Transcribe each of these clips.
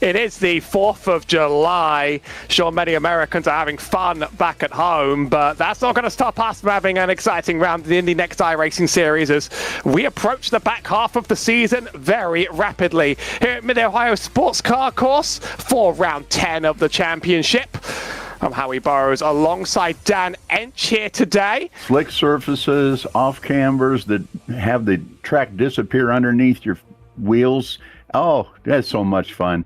It is the 4th of July. Sure, many Americans are having fun back at home, but that's not going to stop us from having an exciting round of the Indy NXT iRacing series as we approach the back half of the season very rapidly. Here at Mid-Ohio Sports Car Course for round 10 of the championship. I'm Howie Burroughs alongside Dan Ench here today. Slick surfaces, off cambers that have the track disappear underneath your wheels. Oh, that's so much fun.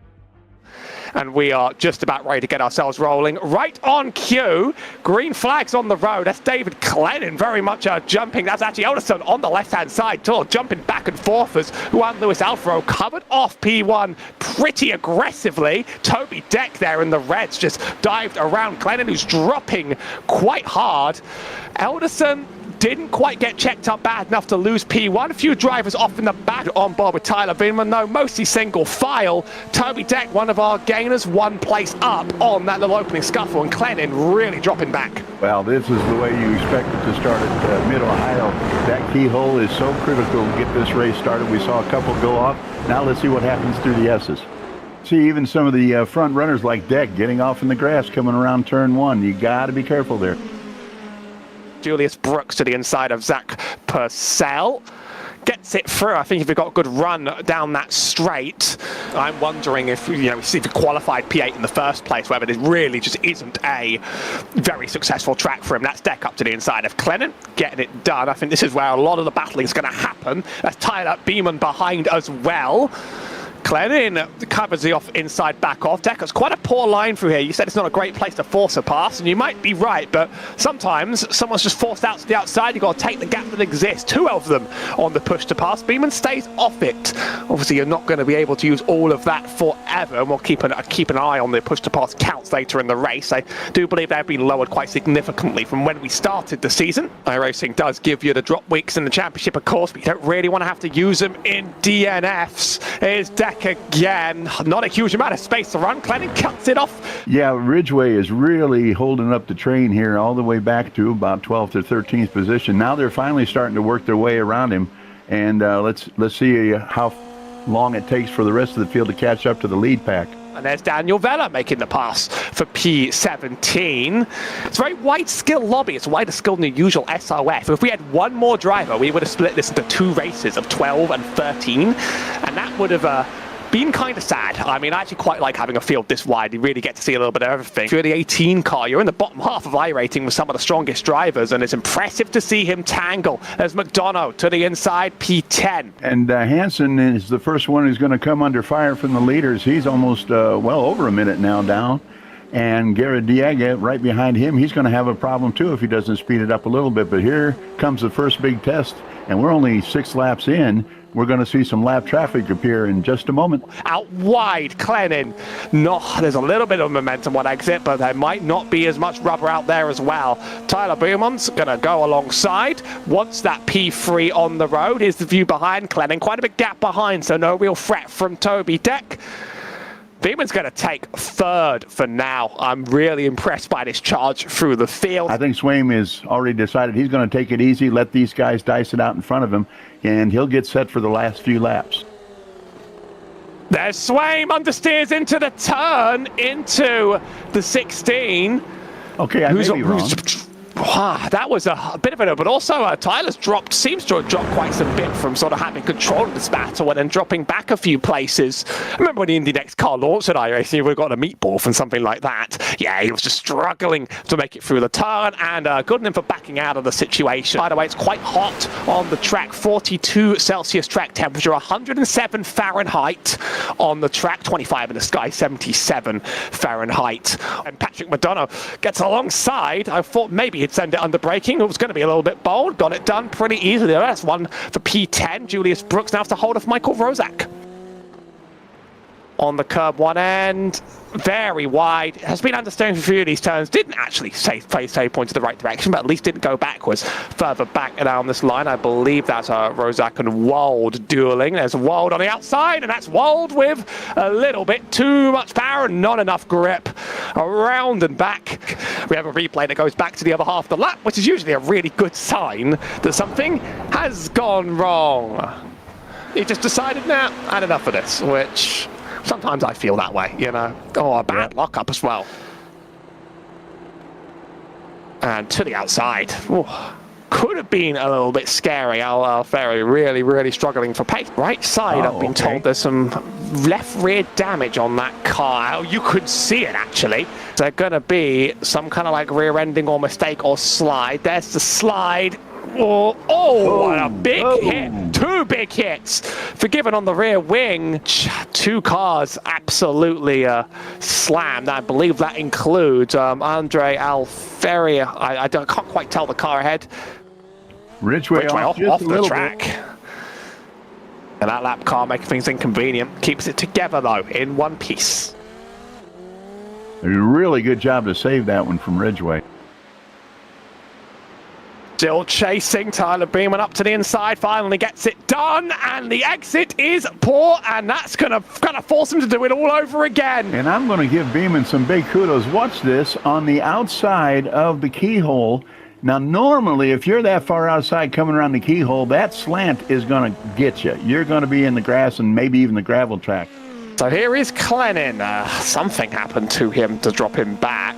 And we are just about ready to get ourselves rolling. Right on cue, green flags on the road. That's David Clennon very much jumping. That's actually Elderson on the left-hand side too, jumping back and forth as Juan Luis Alfaro covered off P1 pretty aggressively. Toby Deck there in the reds just dived around Clennon, who's dropping quite hard. Elderson didn't quite get checked up bad enough to lose P1. A few drivers off in the back on board with Tyler Beeman, though mostly single file. Toby Deck, one of our gainers, one place up on that little opening scuffle, and Clennon really dropping back. Well, this is the way you expect it to start at Mid-Ohio. That keyhole is so critical to get this race started. We saw a couple go off. Now let's see what happens through the S's. See, even some of the front runners like Deck getting off in the grass coming around turn one. You got to be careful there. Julius Brooks to the inside of Zach Purcell. Gets it through. I think if you've got a good run down that straight, I'm wondering if, if he qualified P8 in the first place, whether this really just isn't a very successful track for him. That's Deck up to the inside of Clennon, getting it done. I think this is where a lot of the battling is going to happen. That's Tyler Beeman behind as well. Clennon covers the off inside back off. Decker's quite a poor line through here. You said it's not a great place to force a pass, and you might be right, but sometimes someone's just forced out to the outside. You've got to take the gap that exists. Two of them on the push to pass. Beeman stays off it. Obviously, you're not going to be able to use all of that forever, and we'll keep an eye on the push to pass counts later in the race. I do believe they've been lowered quite significantly from when we started the season. iRacing does give you the drop weeks in the championship, of course, but you don't really want to have to use them in DNFs. Here's Deck again. Not a huge amount of space to run. Clennon cuts it off. Yeah, Ridgeway is really holding up the train here all the way back to about 12th or 13th position. Now they're finally starting to work their way around him, and let's see how long it takes for the rest of the field to catch up to the lead pack. And there's Daniel Vella making the pass for P17. It's a very wide skill lobby. It's wider skill than the usual SOF. If we had one more driver, we would have split this into two races of 12 and 13. And that would have been kind of sad. I mean, I actually quite like having a field this wide. You really get to see a little bit of everything. If you're the 18 car, you're in the bottom half of iRating with some of the strongest drivers, and it's impressive to see him tangle. There's McDonough to the inside, P10. And Hansen is the first one who's going to come under fire from the leaders. He's almost, well, over a minute now down. And Garrett Diaga right behind him. He's going to have a problem, too, if he doesn't speed it up a little bit. But here comes the first big test, and we're only 6 laps in. We're going to see some lap traffic appear in just a moment. Out wide, Clennon. No, there's a little bit of momentum on exit, but there might not be as much rubber out there as well. Tyler Beeman's going to go alongside. Wants that P3 on the road. Here's the view behind Clennon. Quite a big gap behind, so no real threat from Toby Deck. Beeman's going to take third for now. I'm really impressed by this charge through the field. I think Swaim has already decided he's going to take it easy, let these guys dice it out in front of him, and he'll get set for the last few laps. There's Swaim, understeers into the turn, into the 16. Okay, I may be wrong. Wow, that was a bit of it, but also Tyler's seems to have dropped quite some bit from sort of having control of this battle and then dropping back a few places. I remember when the Indy NXT car launched at iRacing, we would have got a meatball from something like that. Yeah, he was just struggling to make it through the turn, and good on him for backing out of the situation. By the way, it's quite hot on the track, 42 Celsius track temperature, 107 Fahrenheit on the track, 25 in the sky, 77 Fahrenheit. And Patrick McDonough gets alongside. I thought maybe he'd send it under braking. It was going to be a little bit bold. Got it done pretty easily. That's one for P10. Julius Brooks now has to hold off Michael Rozak. On the curb one end, very wide. Has been understeering for a few of these turns. Didn't actually say point to the right direction, but at least didn't go backwards. Further back down this line, I believe that's Rozak and Wald dueling. There's Wald on the outside, and that's Wald with a little bit too much power and not enough grip. Around and back. We have a replay that goes back to the other half of the lap, which is usually a really good sign that something has gone wrong. He just decided, nah, had enough of this, which Sometimes I feel that way, you know. Oh, a bad lockup as well. And to the outside. Ooh. Could have been a little bit scary. Al-Ferry really struggling for pace. Right side, I've been told there's some left rear damage on that car. You could see it actually. There's going to be some kind of like rear ending or mistake or slide. There's the slide. What a big hit. 2 big hits. Forgiven on the rear wing. 2 cars absolutely slammed. I believe that includes Andre Al-Ferry. I can't quite tell the car ahead. Ridgway off the track. And that lap car making things inconvenient. Keeps it together though, in one piece. A really good job to save that one from Ridgway. Still chasing. Tyler Beeman up to the inside, finally gets it done, and the exit is poor, and that's gonna force him to do it all over again. And I'm going to give Beeman some big kudos. Watch this on the outside of the keyhole. Now, normally, if you're that far outside coming around the keyhole, that slant is going to get you. You're going to be in the grass and maybe even the gravel track. So here is Clennon. Something happened to him to drop him back.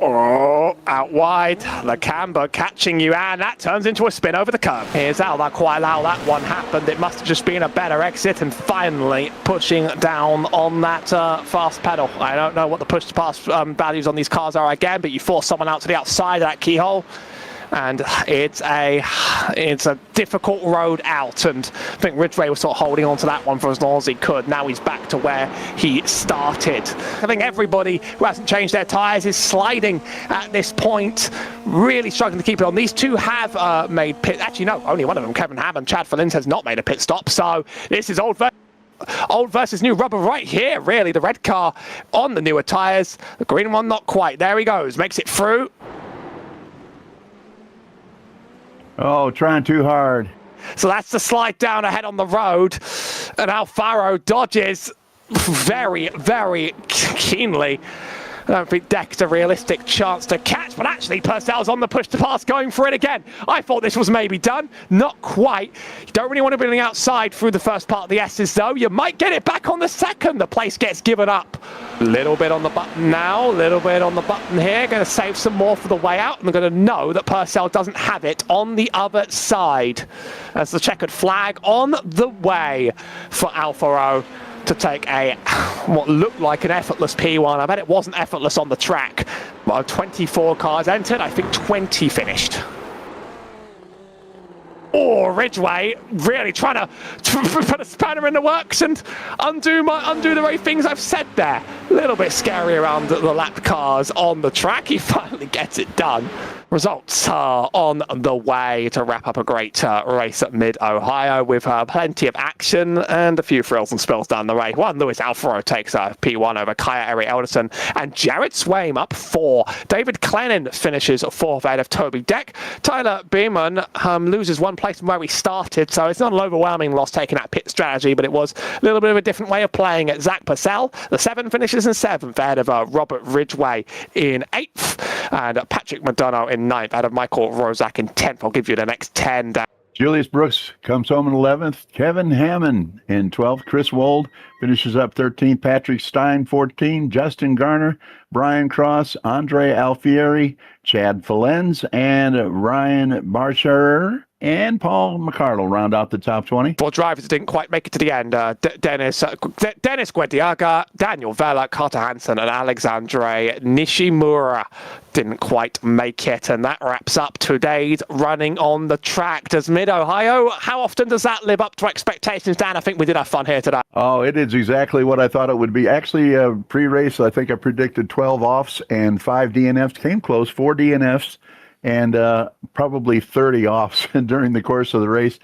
Oh, out wide, the camber catching you, and that turns into a spin over the curb. Here's Al, not quite how that one happened. It must have just been a better exit, and finally pushing down on that fast pedal. I don't know what the push to pass values on these cars are again, but you force someone out to the outside of that keyhole. And it's a difficult road out, and I think Ridgway was sort of holding on to that one for as long as he could. Now he's back to where he started. I think everybody who hasn't changed their tyres is sliding at this point, really struggling to keep it on. These two have made pit. Actually, no, only one of them, Kevin Hammond. Chad Fallins has not made a pit stop, so this is old versus new rubber right here, really. The red car on the newer tyres, the green one not quite. There he goes, makes it through. Oh, trying too hard. So that's the slide down ahead on the road, and Alfaro dodges very keenly. I don't think Deck's a realistic chance to catch, but actually Purcell's on the push to pass, going for it again. I thought this was maybe done. Not quite. You don't really want to be on the outside through the first part of the S's, though. You might get it back on the second. The place gets given up. Little bit on the button now, little bit on the button here. Going to save some more for the way out, and they're going to know that Purcell doesn't have it on the other side. As the checkered flag on the way for Alfaro to take what looked like an effortless P1. I bet it wasn't effortless on the track. Well, 24 cars entered, I think 20 finished. Or Ridgway really trying to put a spanner in the works and undo the very things I've said there. A little bit scary around the lap cars on the track. He finally gets it done. Results are on the way to wrap up a great race at Mid-Ohio with plenty of action and a few thrills and spills down the way. One, Lewis Alfaro takes a P1 over Kaya Eric Elderson and Jared Swaim up 4. David Clennon finishes 4th ahead of Toby Deck. Tyler Beeman loses 1 place from where he started, so it's not an overwhelming loss taking that pit strategy, but it was a little bit of a different way of playing it. Zach Purcell, the 7 finishes in 7th ahead of Robert Ridgway in 8th, and Patrick McDonough in 9th out of Michael Rozak in 10th. I'll give you the next 10 down. Julius Brooks comes home in 11th. Kevin Hammond in 12th. Chris Wold finishes up 13th. Patrick Stein 14. Justin Garner, Brian Cross, Andre Alfieri, Chad Fallens, and Ryan Barscher and Paul McCardle round out the top 20. 4 drivers didn't quite make it to the end. Dennis Guediaga, Daniel Vella, Carter Hansen, and Alexandre Nishimura didn't quite make it. And that wraps up today's running on the track. Does Mid-Ohio, how often does that live up to expectations, Dan? I think we did have fun here today. Oh, it is exactly what I thought it would be. Actually, pre-race, I think I predicted 12 offs and 5 DNFs. Came close, 4 DNFs. And probably 30 offs during the course of the race.